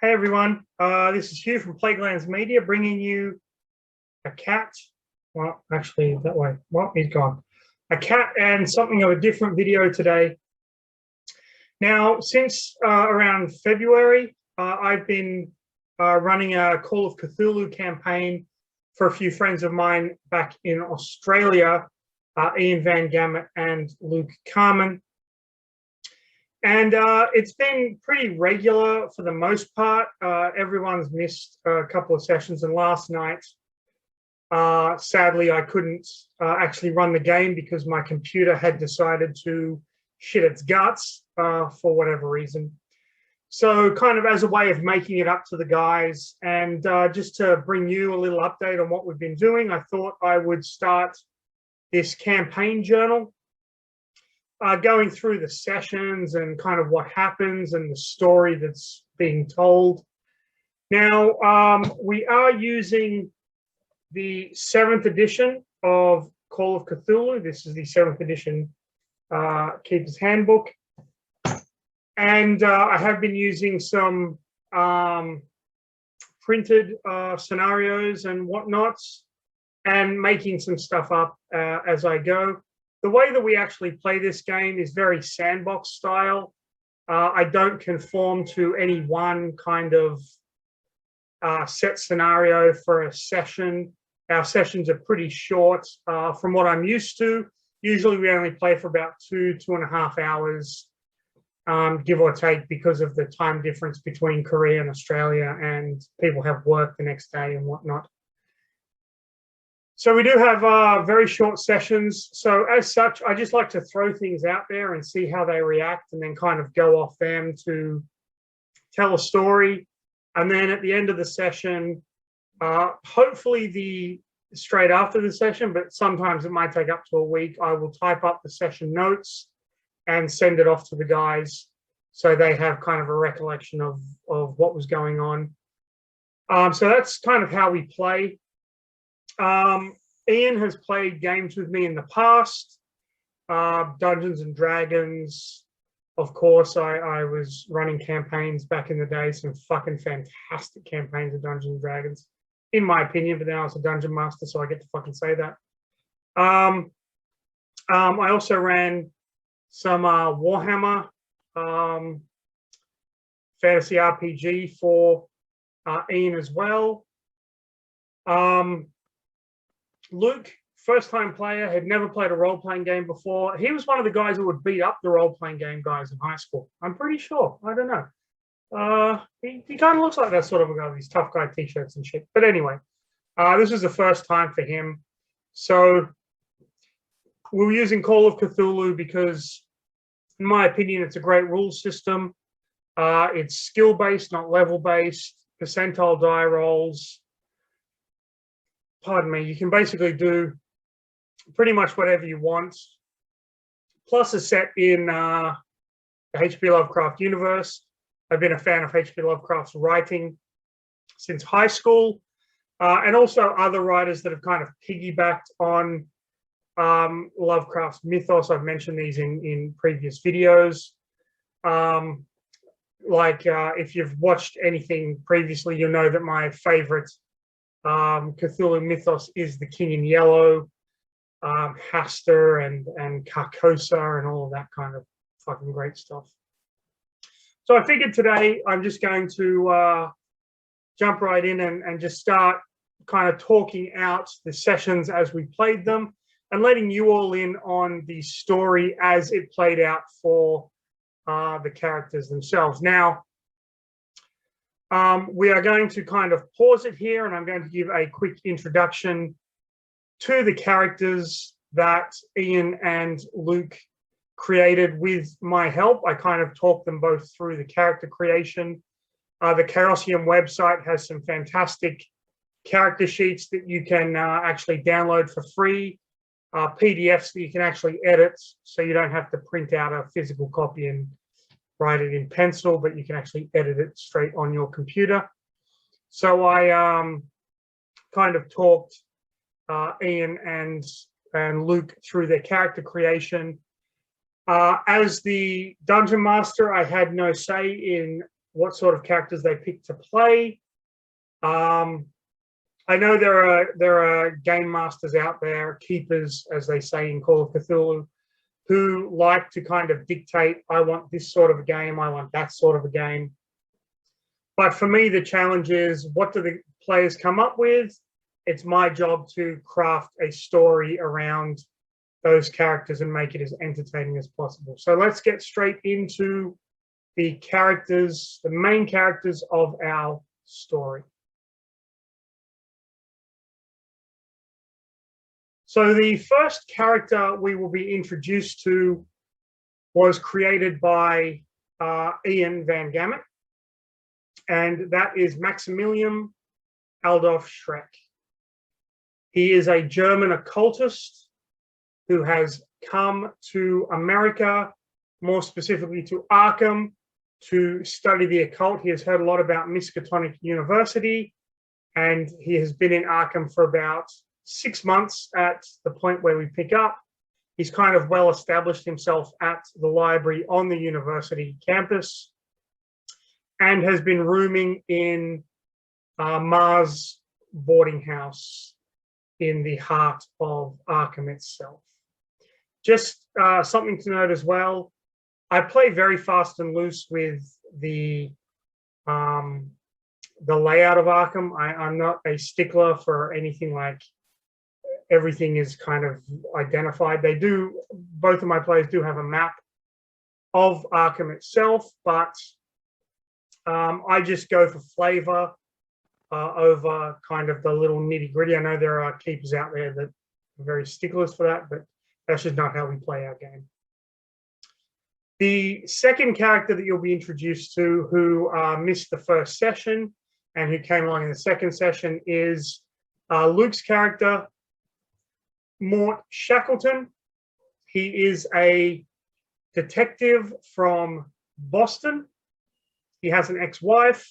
Hey everyone, this is Hugh from Plaguelands Media bringing you a cat. Well, actually, that way. Well, he's gone. A cat and something of a different video today. Now, since around February, I've been running a Call of Cthulhu campaign for a few friends of mine back in Australia, Ian Van Gamet and Luke Carmen. And it's been pretty regular for the most part. Everyone's missed a couple of sessions, and last night, sadly, I couldn't actually run the game because my computer had decided to shit its guts for whatever reason. So kind of as a way of making it up to the guys and just to bring you a little update on what we've been doing, I thought I would start this campaign journal. Going through the sessions and kind of what happens and the story that's being told. Now, we are using the 7th edition of Call of Cthulhu. This is the 7th edition Keeper's Handbook. And I have been using some printed scenarios and whatnots and making some stuff up as I go. The way that we actually play this game is very sandbox style. I don't conform to any one kind of set scenario for a session. Our sessions are pretty short from what I'm used to. Usually we only play for about 2.5 hours, give or take, because of the time difference between Korea and Australia, and people have work the next day and whatnot. So we do have very short sessions. So as such, I just like to throw things out there and see how they react and then kind of go off them to tell a story. And then at the end of the session, hopefully straight after the session, but sometimes it might take up to a week, I will type up the session notes and send it off to the guys so they have kind of a recollection of what was going on. So that's kind of how we play. Ian has played games with me in the past, Dungeons and Dragons. Of course, I was running campaigns back in the day, some fucking fantastic campaigns of Dungeons and Dragons, in my opinion, but then I was a dungeon master, so I get to fucking say that. I also ran some Warhammer fantasy RPG for Ian as well. Luke, first-time player, had never played a role-playing game before. He was one of the guys who would beat up the role-playing game guys in high school. I'm pretty sure. I don't know. He kind of looks like that sort of a guy with these tough guy t-shirts and shit. But anyway, this was the first time for him. So we were using Call of Cthulhu because, in my opinion, it's a great rule system. It's skill-based, not level-based, percentile die rolls. Pardon me, you can basically do pretty much whatever you want. Plus, it's set in the H.P. Lovecraft universe. I've been a fan of H.P. Lovecraft's writing since high school, and also other writers that have kind of piggybacked on Lovecraft's mythos. I've mentioned these in previous videos. If you've watched anything previously, you'll know that my favorite Cthulhu mythos is the King in Yellow, Hastur and Carcosa and all of that kind of fucking great stuff. So I figured today I'm just going to jump right in and just start kind of talking out the sessions as we played them and letting you all in on the story as it played out for the characters themselves. Now, we are going to kind of pause it here, and I'm going to give a quick introduction to the characters that Ian and Luke created with my help. I kind of talked them both through the character creation. The Chaosium website has some fantastic character sheets that you can actually download for free, PDFs that you can actually edit, so you don't have to print out a physical copy and write it in pencil, but you can actually edit it straight on your computer. So I kind of talked Ian and Luke through their character creation. As the dungeon master, I had no say in what sort of characters they pick to play. I know there are game masters out there, keepers, as they say in Call of Cthulhu, who like to kind of dictate, I want this sort of a game, I want that sort of a game. But for me, the challenge is, what do the players come up with? It's my job to craft a story around those characters and make it as entertaining as possible. So let's get straight into the characters, the main characters of our story. So the first character we will be introduced to was created by Ian Van Gammon, and that is Maximilian Adolf Schreck. He is a German occultist who has come to America, more specifically to Arkham, to study the occult. He has heard a lot about Miskatonic University, and he has been in Arkham for about 6 months at the point where we pick up. He's kind of well established himself at the library on the university campus and has been rooming in Mars boarding house in the heart of Arkham itself. Just something to note as well, I play very fast and loose with the layout of Arkham. I'm not a stickler for anything like everything is kind of identified. They do, both of my players do have a map of Arkham itself, but I just go for flavor over kind of the little nitty gritty. I know there are keepers out there that are very sticklers for that, but that's just not how we play our game. The second character that you'll be introduced to, who missed the first session and who came along in the second session, is Luke's character, Mort Shackleton. He is a detective from Boston. He has an ex-wife,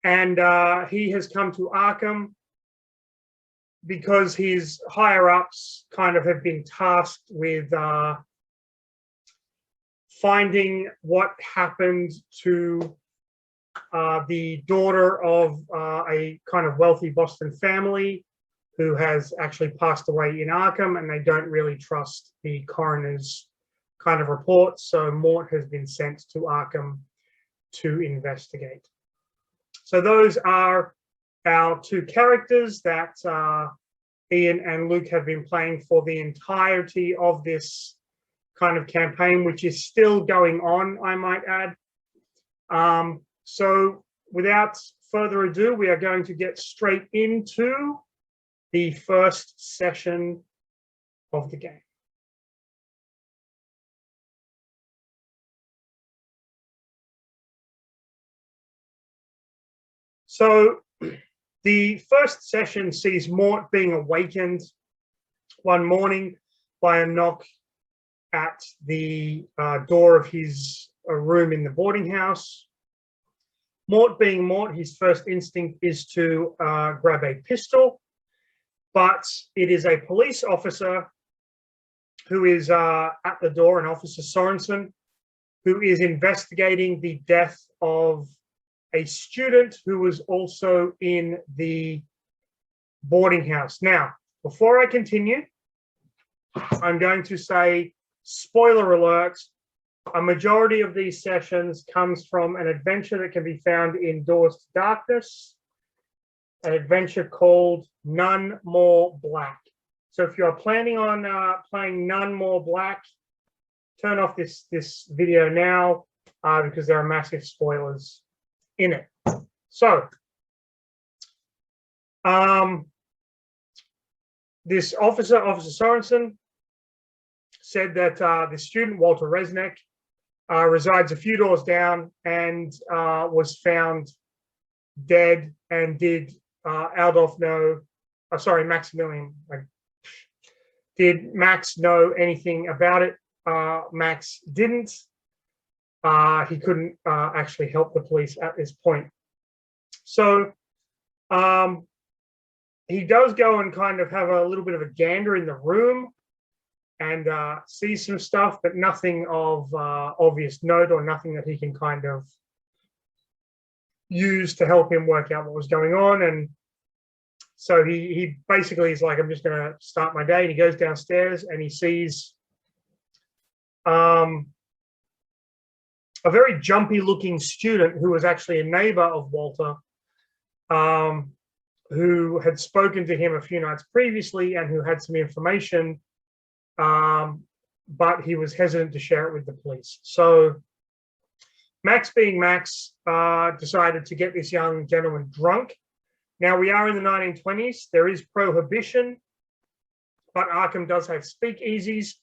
and he has come to Arkham because his higher-ups kind of have been tasked with finding what happened to the daughter of a kind of wealthy Boston family who has actually passed away in Arkham, and they don't really trust the coroner's kind of report. So Mort has been sent to Arkham to investigate. So those are our two characters that Ian and Luke have been playing for the entirety of this kind of campaign, which is still going on, I might add. So without further ado, we are going to get straight into the first session of the game. So the first session sees Mort being awakened one morning by a knock at the door of his room in the boarding house. Mort being Mort, his first instinct is to grab a pistol, but it is a police officer who is at the door, an Officer Sorensen, who is investigating the death of a student who was also in the boarding house. Now, before I continue, I'm going to say, spoiler alert, a majority of these sessions comes from an adventure that can be found in Doors to Darkness, an adventure called None More Black. So if you're planning on playing None More Black, turn off this video now because there are massive spoilers in it. So this Officer Sorensen, said that the student, Walter Resnick, resides a few doors down and was found dead. And did Maximilian, did Max know anything about it? Max didn't. He couldn't actually help the police at this point. So he does go and kind of have a little bit of a gander in the room and see some stuff, but nothing of obvious note, or nothing that he can kind of use to help him work out what was going on. And so he basically is like, I'm just going to start my day. And he goes downstairs and he sees a very jumpy looking student who was actually a neighbor of Walter, who had spoken to him a few nights previously and who had some information, but he was hesitant to share it with the police. So Max, being Max, decided to get this young gentleman drunk. Now, we are in the 1920s. There is prohibition, but Arkham does have speakeasies,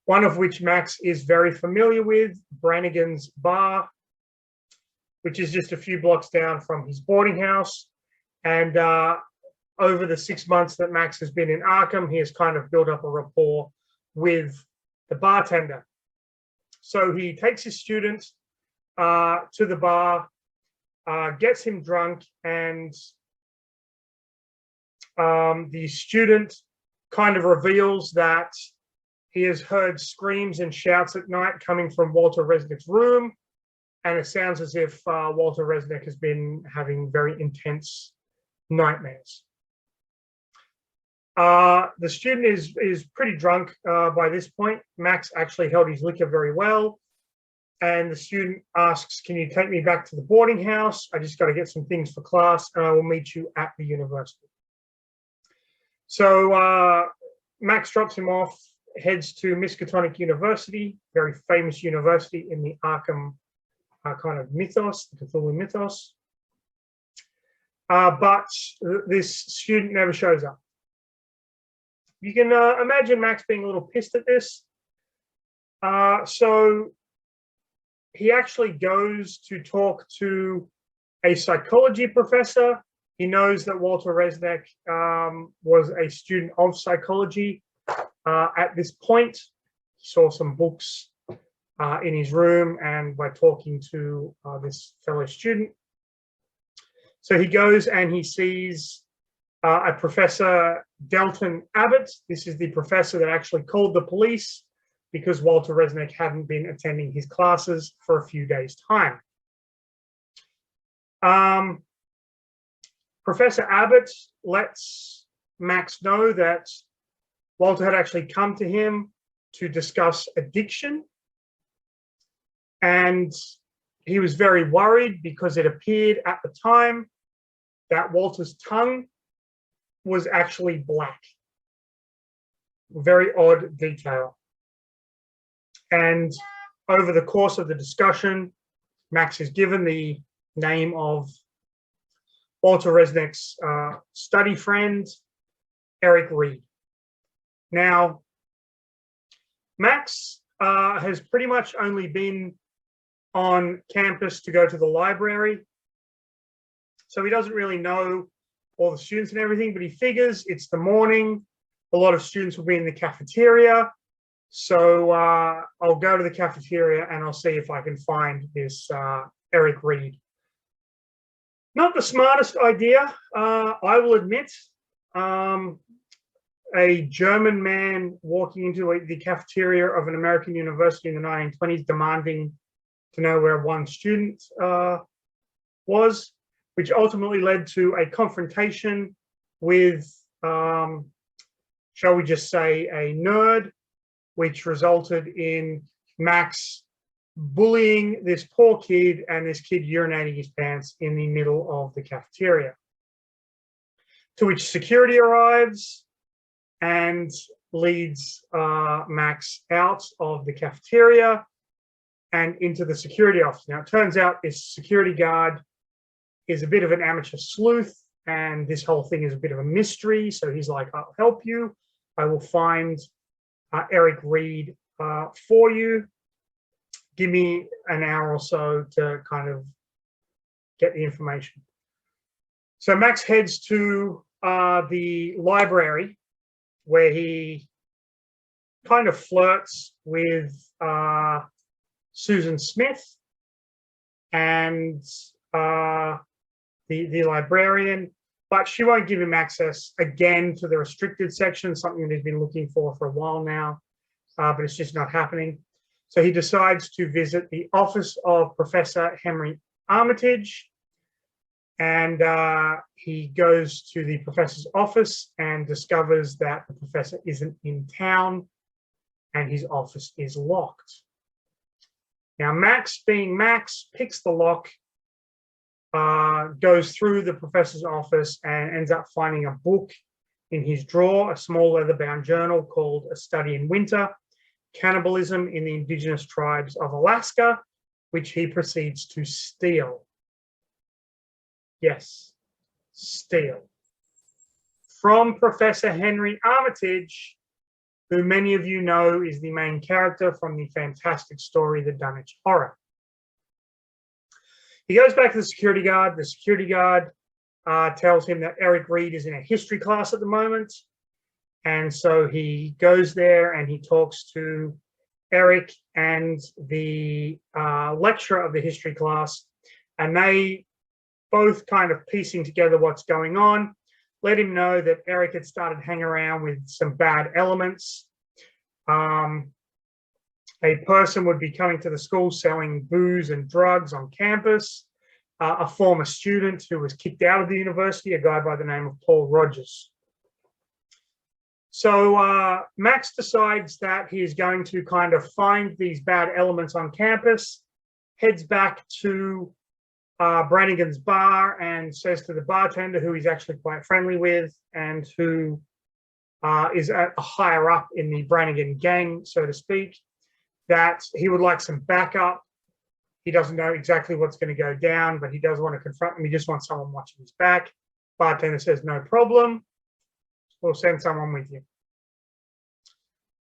one of which Max is very familiar with, Brannigan's Bar, which is just a few blocks down from his boarding house. And over the 6 months that Max has been in Arkham, he has kind of built up a rapport with the bartender. So he takes his student to the bar, gets him drunk, and the student kind of reveals that he has heard screams and shouts at night coming from Walter Resnick's room, and it sounds as if Walter Resnick has been having very intense nightmares. The student is pretty drunk by this point. Max actually held his liquor very well, and the student asks, "Can you take me back to the boarding house? I just got to get some things for class, and I will meet you at the university." So Max drops him off, heads to Miskatonic University, very famous university in the Arkham kind of mythos, the Cthulhu mythos. But this student never shows up. You can imagine Max being a little pissed at this. So he actually goes to talk to a psychology professor. He knows that Walter Resnick was a student of psychology at this point. He saw some books in his room, and by talking to this fellow student. So he goes and he sees a Professor Delton Abbott. This is the professor that actually called the police because Walter Resnick hadn't been attending his classes for a few days' time. Professor Abbott lets Max know that Walter had actually come to him to discuss addiction. And he was very worried because it appeared at the time that Walter's tongue was actually black. Very odd detail. And over the course of the discussion, Max is given the name of Walter Resnick's study friend, Eric Reed. Now, Max has pretty much only been on campus to go to the library. So he doesn't really know all the students and everything, but he figures it's the morning. A lot of students will be in the cafeteria. So I'll go to the cafeteria and I'll see if I can find this Eric Reed. Not the smartest idea, I will admit. A German man walking into the cafeteria of an American university in the 1920s demanding to know where one student was, which ultimately led to a confrontation with, shall we just say, a nerd, which resulted in Max bullying this poor kid and this kid urinating his pants in the middle of the cafeteria. To which security arrives and leads Max out of the cafeteria and into the security office. Now, it turns out this security guard is a bit of an amateur sleuth, and this whole thing is a bit of a mystery. So he's like, I'll help you. I will find Eric Reed for you. Give me an hour or so to kind of get the information. So Max heads to the library, where he kind of flirts with Susan Smith and the librarian, but she won't give him access again to the restricted section, something that he's been looking for a while now, but it's just not happening. So he decides to visit the office of Professor Henry Armitage, And he goes to the professor's office and discovers that the professor isn't in town and his office is locked. Now, Max, being Max, picks the lock, goes through the professor's office and ends up finding a book in his drawer, a small leather-bound journal called A Study in Winter, Cannibalism in the Indigenous Tribes of Alaska, which he proceeds to steal. Yes, steal. From Professor Henry Armitage, who many of you know is the main character from the fantastic story, The Dunwich Horror. He goes back to the security guard. The security guard tells him that Eric Reed is in a history class at the moment. And so he goes there and he talks to Eric and the lecturer of the history class. And they both kind of piecing together what's going on, let him know that Eric had started hanging around with some bad elements. A person would be coming to the school selling booze and drugs on campus. A former student who was kicked out of the university, a guy by the name of Paul Rogers. So Max decides that he is going to kind of find these bad elements on campus, heads back to Brannigan's bar and says to the bartender, who he's actually quite friendly with and who is a higher up in the Brannigan gang, so to speak, that he would like some backup. He doesn't know exactly what's going to go down, but he does want to confront him. He just wants someone watching his back. Bartender says, no problem. We'll send someone with you.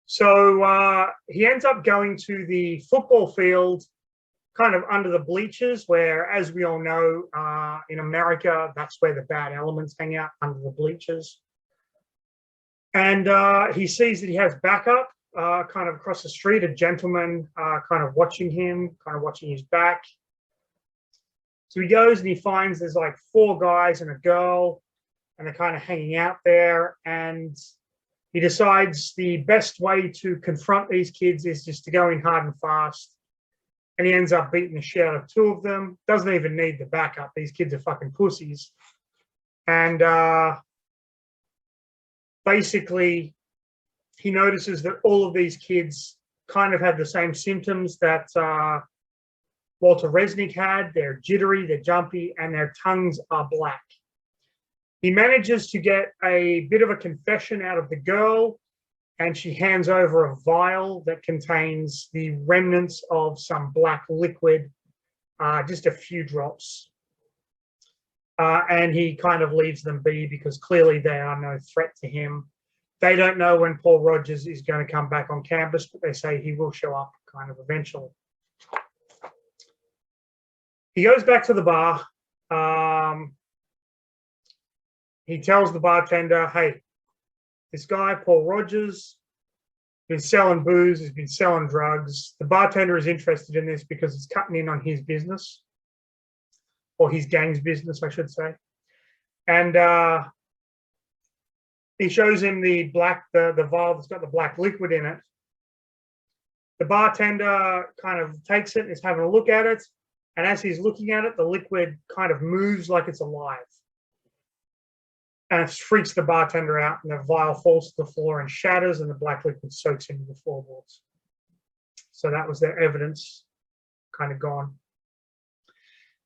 So he ends up going to the football field, kind of under the bleachers, where, as we all know, in America, that's where the bad elements hang out, under the bleachers. And he sees that he has backup kind of across the street, a gentleman kind of watching him, kind of watching his back. So he goes and he finds there's like 4 guys and a girl, and they're kind of hanging out there. And he decides the best way to confront these kids is just to go in hard and fast. And he ends up beating the shit out of 2 of them. Doesn't even need the backup. These kids are fucking pussies. And basically, he notices that all of these kids kind of have the same symptoms that Walter Resnick had. They're jittery, they're jumpy, and their tongues are black. He manages to get a bit of a confession out of the girl, and she hands over a vial that contains the remnants of some black liquid, just a few drops. And he kind of leaves them be because clearly they are no threat to him. They don't know when Paul Rogers is going to come back on campus, but they say he will show up kind of eventually. He goes back to the bar. He tells the bartender, hey, this guy, Paul Rogers, been selling booze, he's been selling drugs. The bartender is interested in this because it's cutting in on his business, or his gang's business, I should say. And he shows him the vial that's got the black liquid in it. The bartender kind of takes it and is having a look at it. And as he's looking at it, the liquid kind of moves like it's alive. And it freaks the bartender out, and the vial falls to the floor and shatters, and the black liquid soaks into the floorboards. So that was their evidence, kind of gone.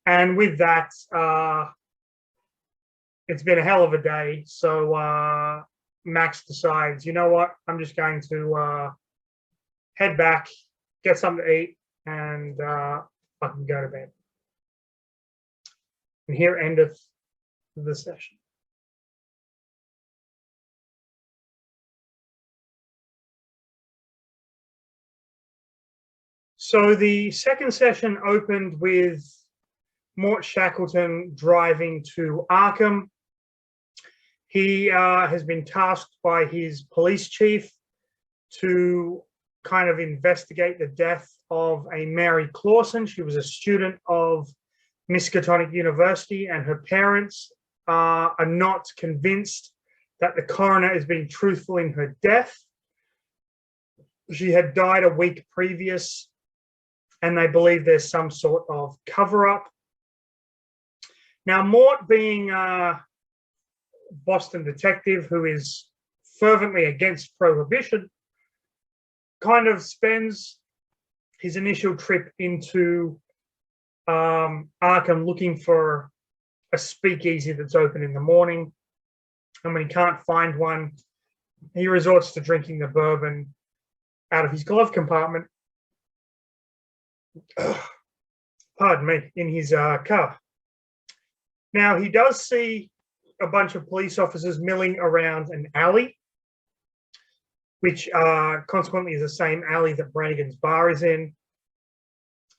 And with that, it's been a hell of a day. So Max decides, you know what, I'm just going to head back, get something to eat, and fucking go to bed. And here endeth the session. So the second session opened with Mort Shackleton driving to Arkham. He has been tasked by his police chief to kind of investigate the death of a Mary Clausen. She was a student of Miskatonic University, and her parents are not convinced that the coroner is being truthful in her death. She had died a week previous, and they believe there's some sort of cover-up. Now, Mort, being a Boston detective who is fervently against prohibition, kind of spends his initial trip into Arkham looking for a speakeasy that's open in the morning. And when he can't find one, he resorts to drinking the bourbon out of his glove compartment. Pardon me, in his car. Now, he does see a bunch of police officers milling around an alley, which consequently is the same alley that Brannigan's bar is in.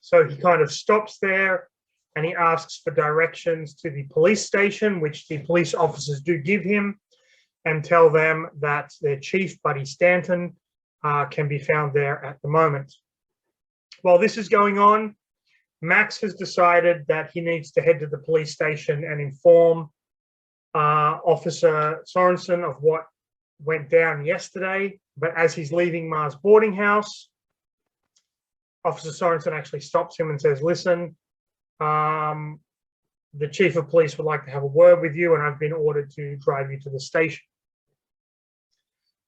So he kind of stops there and he asks for directions to the police station, which the police officers do give him, and tell them that their chief, Buddy Stanton, can be found there at the moment. While this is going on, Max has decided that he needs to head to the police station and inform Officer Sorensen of what went down yesterday. But as he's leaving Mars boarding house, Officer Sorensen actually stops him and says, listen, the chief of police would like to have a word with you, and I've been ordered to drive you to the station.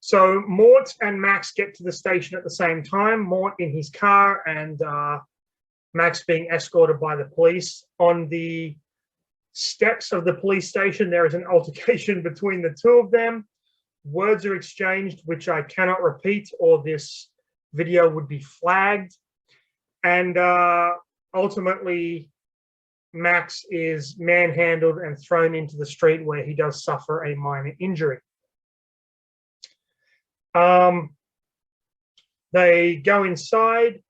So Mort and Max get to the station at the same time, Mort in his car and Max being escorted by the police. On the steps of the police station, there is an altercation between the two of them. Words are exchanged, which I cannot repeat, or this video would be flagged. And ultimately, Max is manhandled and thrown into the street, where he does suffer a minor injury. They go inside.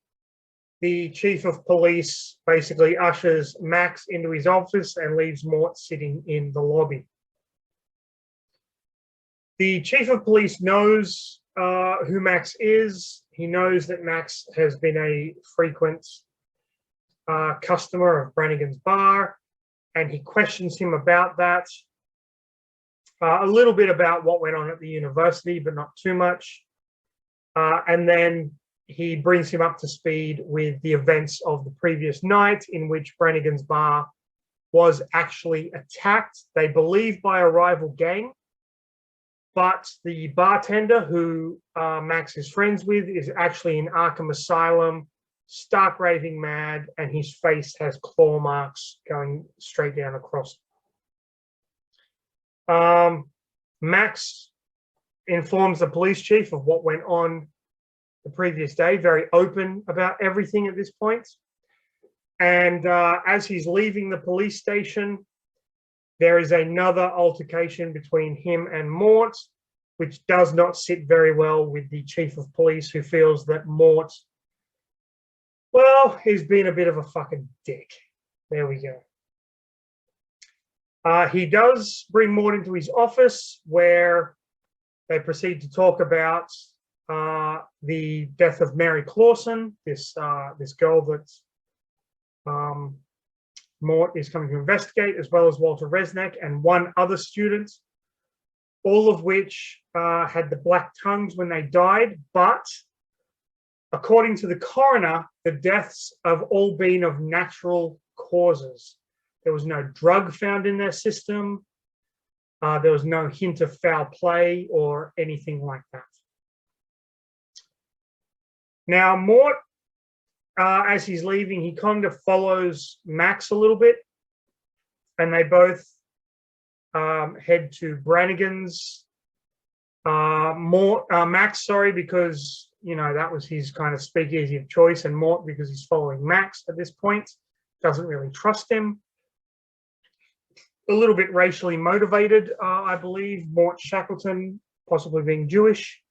The chief of police basically ushers Max into his office and leaves Mort sitting in the lobby. The chief of police knows who Max is. He knows that Max has been a frequent customer of Brannigan's bar, and he questions him about that. A little bit about what went on at the university, but not too much. And then he brings him up to speed with the events of the previous night, in which Brannigan's bar was actually attacked, they believe, by a rival gang. But the bartender, who Max is friends with, is actually in Arkham Asylum, stark raving mad, and his face has claw marks going straight down across. Max informs the police chief of what went on the previous day, very open about everything at this point. And as he's leaving the police station, there is another altercation between him and Mort, which does not sit very well with the chief of police, who feels that Mort, well, he's been a bit of a fucking dick. There we go. He does bring Mort into his office, where they proceed to talk about the death of Mary Clausen, this girl that Mort is coming to investigate, as well as Walter Resnick and one other student, all of which had the black tongues when they died. But according to the coroner, the deaths have all been of natural causes. There was no drug found in their system. There was no hint of foul play or anything like that. Now, Mort, as he's leaving, he kind of follows Max a little bit, and they both head to Brannigan's. Max, sorry, because, you know, that was his kind of speakeasy of choice, and Mort, because he's following Max at this point, doesn't really trust him. A little bit racially motivated, I believe. Mort Shackleton possibly being Jewish,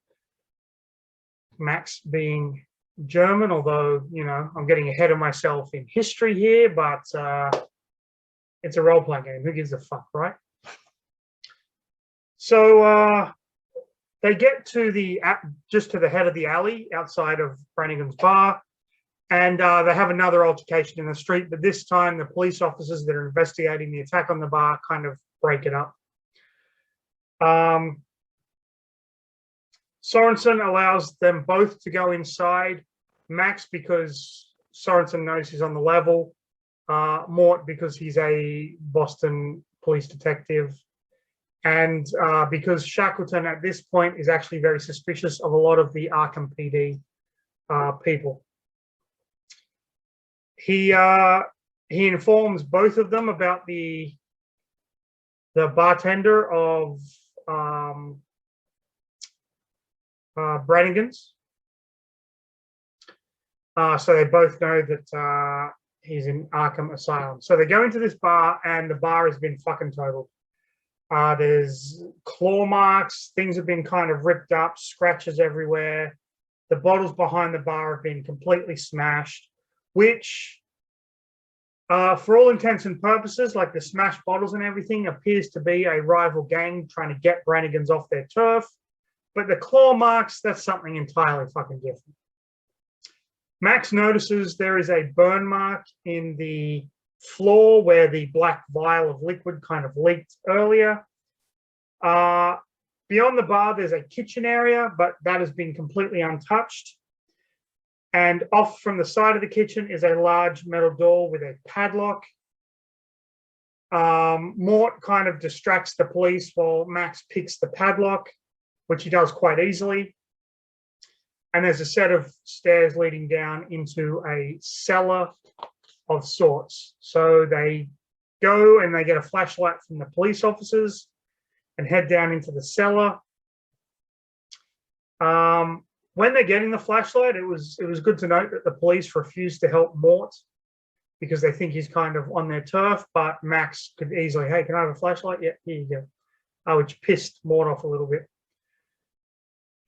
Max being German, although, you know, I'm getting ahead of myself in history here, but it's a role-playing game. Who gives a fuck, right? So they get to just to the head of the alley outside of Brannigan's bar, and they have another altercation in the street, but this time the police officers that are investigating the attack on the bar kind of break it up. Sorensen allows them both to go inside. Max, because Sorensen knows he's on the level, Mort because he's a Boston police detective, and because Shackleton at this point is actually very suspicious of a lot of the Arkham PD people. He informs both of them about the bartender of Brannigan's. So they both know that he's in Arkham Asylum. So they go into this bar, and the bar has been fucking totaled. There's claw marks, things have been kind of ripped up, scratches everywhere. The bottles behind the bar have been completely smashed, which, for all intents and purposes, like the smashed bottles and everything, appears to be a rival gang trying to get Brannigan's off their turf. But the claw marks, that's something entirely fucking different. Max notices there is a burn mark in the floor where the black vial of liquid kind of leaked earlier. Beyond the bar, there's a kitchen area, but that has been completely untouched. And off from the side of the kitchen is a large metal door with a padlock. Mort kind of distracts the police while Max picks the padlock, which he does quite easily. And there's a set of stairs leading down into a cellar of sorts. So they go and they get a flashlight from the police officers and head down into the cellar. When they're getting the flashlight, it was good to note that the police refused to help Mort because they think he's kind of on their turf, but Max could easily, hey, can I have a flashlight? Yeah, here you go. Which pissed Mort off a little bit.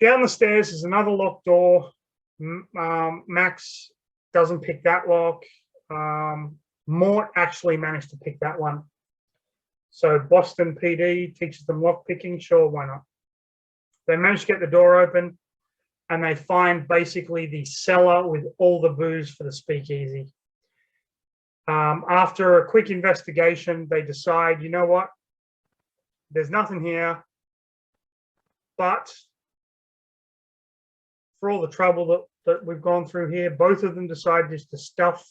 Down the stairs is another locked door. Max doesn't pick that lock. Mort actually managed to pick that one. So Boston PD teaches them lock picking. Sure, why not? They manage to get the door open, and they find basically the cellar with all the booze for the speakeasy. After a quick investigation, they decide, you know what? There's nothing here, but for all the trouble that we've gone through here, both of them decide just to stuff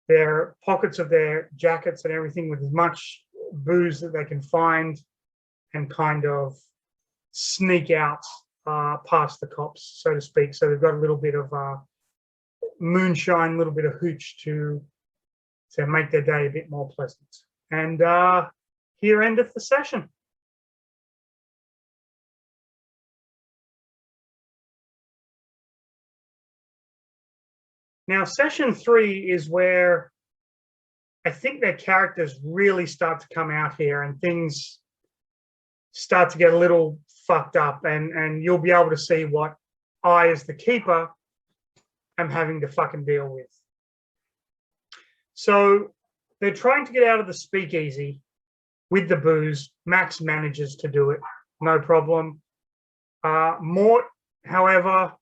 their pockets of their jackets and everything with as much booze that they can find and kind of sneak out past the cops, so to speak. So they've got a little bit of moonshine, a little bit of hooch to make their day a bit more pleasant. And here endeth the session. Now, session 3 is where I think their characters really start to come out here and things start to get a little fucked up, and you'll be able to see what I, as the keeper, am having to fucking deal with. So they're trying to get out of the speakeasy with the booze. Max manages to do it, no problem. Mort, however,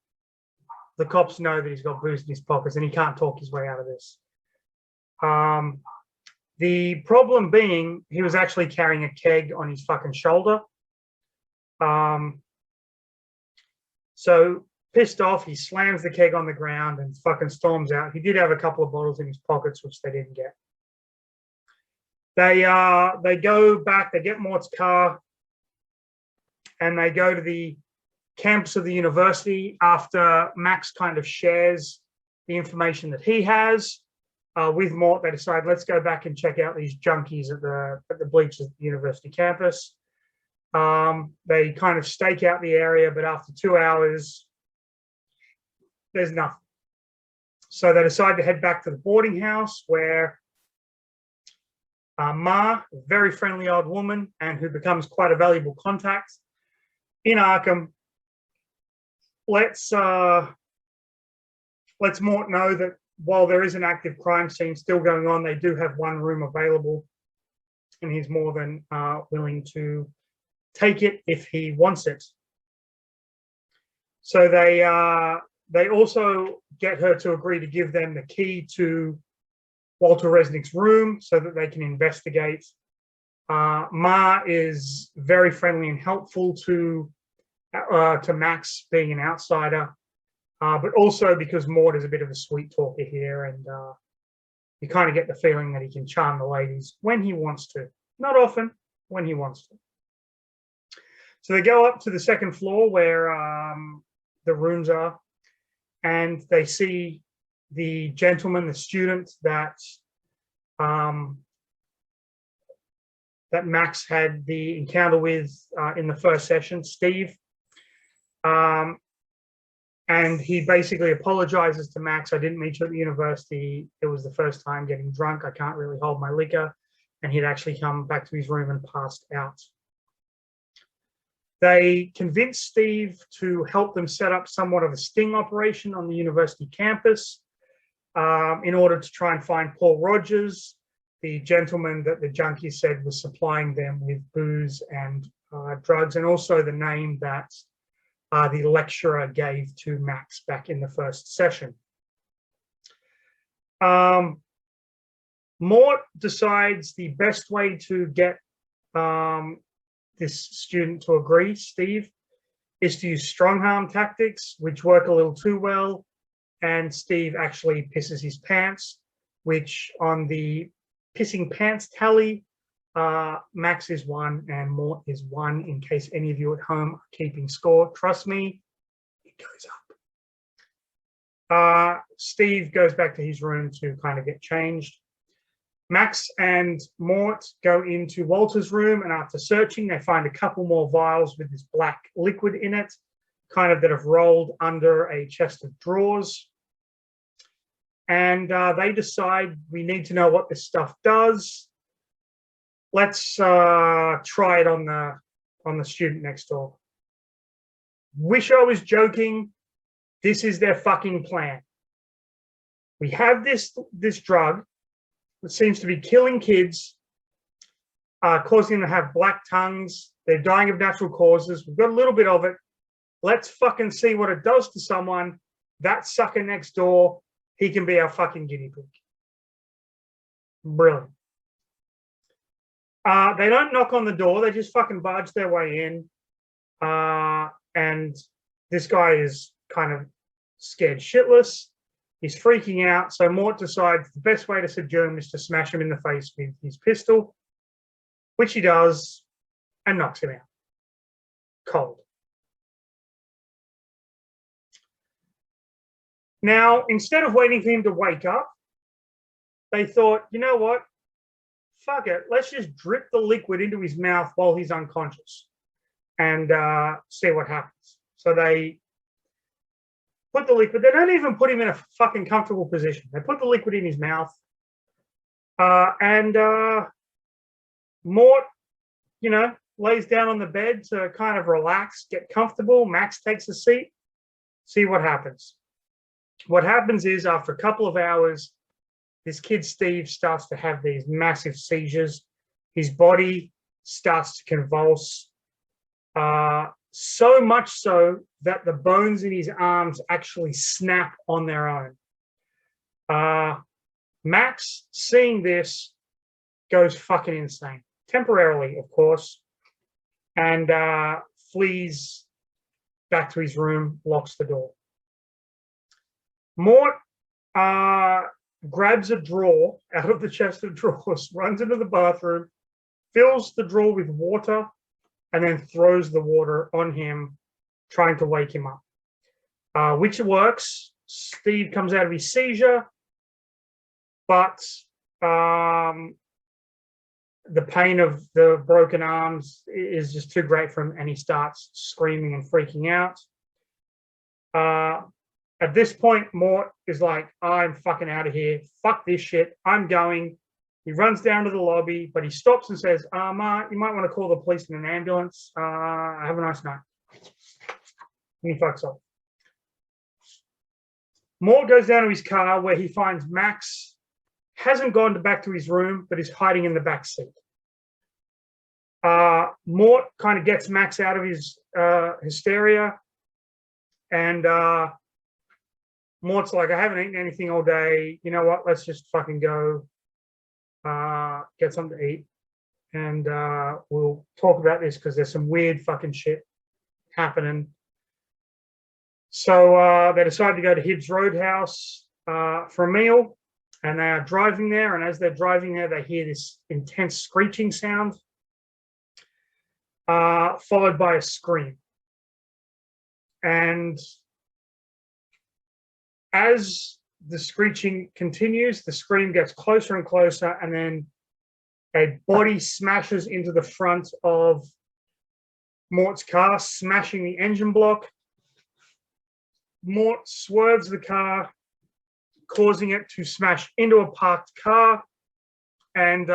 the cops know that he's got booze in his pockets and he can't talk his way out of this. The problem being, he was actually carrying a keg on his fucking shoulder. So pissed off, he slams the keg on the ground and fucking storms out. He did have a couple of bottles in his pockets, which they didn't get. They go back, they get Mort's car, and they go to the campus of the university after Max kind of shares the information that he has with Mort. They decide, let's go back and check out these junkies at the bleachers at the university campus. They kind of stake out the area, but after 2 hours, there's nothing. So they decide to head back to the boarding house where Ma, a very friendly old woman, and who becomes quite a valuable contact in Arkham, lets Mort know that while there is an active crime scene still going on, they do have one room available, and he's more than willing to take it if he wants it. So they also get her to agree to give them the key to Walter Resnick's room so that they can investigate. Ma is very friendly and helpful to Max, being an outsider, but also because Mort is a bit of a sweet talker here, and you kind of get the feeling that he can charm the ladies when he wants to. Not often, when he wants to. So they go up to the second floor where the rooms are, and they see the gentleman, the student that that Max had the encounter with in the first session, Steve. And he basically apologizes to Max. I didn't meet you at the university. It was the first time getting drunk. I can't really hold my liquor. And he'd actually come back to his room and passed out. They convinced Steve to help them set up somewhat of a sting operation on the university campus in order to try and find Paul Rogers, the gentleman that the junkie said was supplying them with booze and drugs, and also the name that the lecturer gave to Max back in the first session. Mort decides the best way to get this student to agree, Steve, is to use strong arm tactics, which work a little too well. And Steve actually pisses his pants, which on the pissing pants tally, Max is 1 and Mort is 1, in case any of you at home are keeping score. Trust me, it goes up. Steve goes back to his room to kind of get changed. Max and Mort go into Walter's room, and after searching, they find a couple more vials with this black liquid in it, kind of that have rolled under a chest of drawers. And they decide we need to know what this stuff does. Let's try it on the student next door. Wish I was joking. This is their fucking plan. We have this drug that seems to be killing kids, causing them to have black tongues. They're dying of natural causes. We've got a little bit of it. Let's fucking see what it does to someone. That sucker next door, he can be our fucking guinea pig. Brilliant. They don't knock on the door. They just fucking barge their way in. And this guy is kind of scared shitless. He's freaking out. So Mort decides the best way to subdue him is to smash him in the face with his pistol, which he does, and knocks him out cold. Now, instead of waiting for him to wake up, they thought, you know what? Fuck it. Let's just drip the liquid into his mouth while he's unconscious and see what happens. So they put the liquid. They don't even put him in a fucking comfortable position. They put the liquid in his mouth. And Mort, lays down on the bed to kind of relax, get comfortable. Max takes a seat, see what happens. What happens is after a couple of hours, this kid Steve starts to have these massive seizures. His body starts to convulse, so much so that the bones in his arms actually snap on their own. Max, seeing this, goes fucking insane. Temporarily, of course, and flees back to his room, locks the door. Mort grabs a drawer out of the chest of drawers, runs into the bathroom, fills the drawer with water, and then throws the water on him, trying to wake him up, which works. Steve comes out of his seizure, but the pain of the broken arms is just too great for him, and he starts screaming and freaking out. At this point, Mort is like, I'm fucking out of here. Fuck this shit. I'm going. He runs down to the lobby, but he stops and says, Ma, you might want to call the police and an ambulance. Have a nice night. And he fucks off. Mort goes down to his car where he finds Max hasn't gone back to his room, but is hiding in the back seat. Mort kind of gets Max out of his hysteria, and Mort's like, I haven't eaten anything all day. You know what? Let's just fucking go get something to eat. And we'll talk about this because there's some weird fucking shit happening. So they decide to go to Hibbs Roadhouse for a meal. And they are driving there, and as they're driving there, they hear this intense screeching sound, followed by a scream. And as the screeching continues, the scream gets closer and closer, and then a body smashes into the front of Mort's car, smashing the engine block. Mort swerves the car, causing it to smash into a parked car. And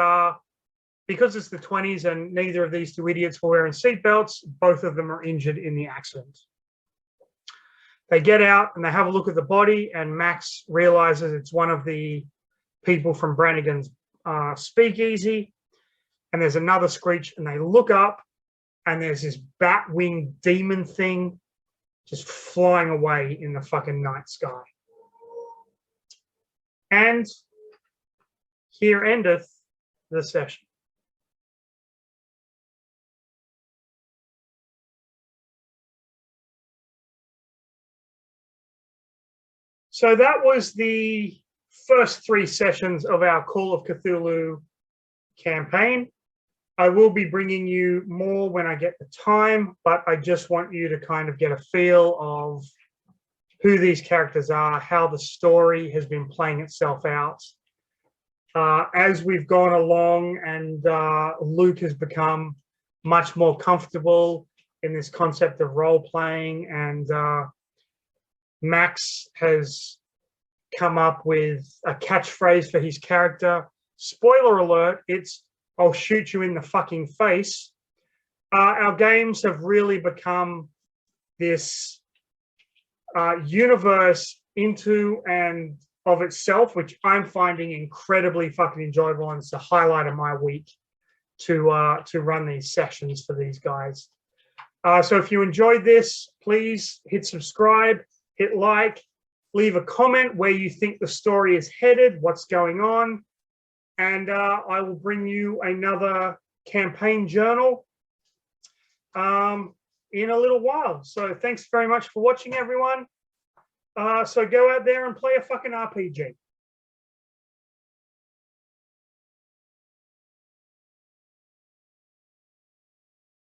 because it's the 20s and neither of these two idiots were wearing seatbelts, both of them are injured in the accident. They get out and they have a look at the body, and Max realizes it's one of the people from Brannigan's speakeasy. And there's another screech, and they look up, and there's this bat-winged demon thing just flying away in the fucking night sky. And here endeth the session. So that was the first 3 sessions of our Call of Cthulhu campaign. I will be bringing you more when I get the time, but I just want you to kind of get a feel of who these characters are, how the story has been playing itself out. As we've gone along and Luke has become much more comfortable in this concept of role-playing, and Max has come up with a catchphrase for his character. Spoiler alert, it's "I'll shoot you in the fucking face." Our games have really become this universe into and of itself, which I'm finding incredibly fucking enjoyable, and it's the highlight of my week to run these sessions for these guys. So if you enjoyed this, please hit subscribe, hit like, leave a comment where you think the story is headed, what's going on, and I will bring you another campaign journal in a little while. So thanks very much for watching, everyone. So go out there and play a fucking RPG.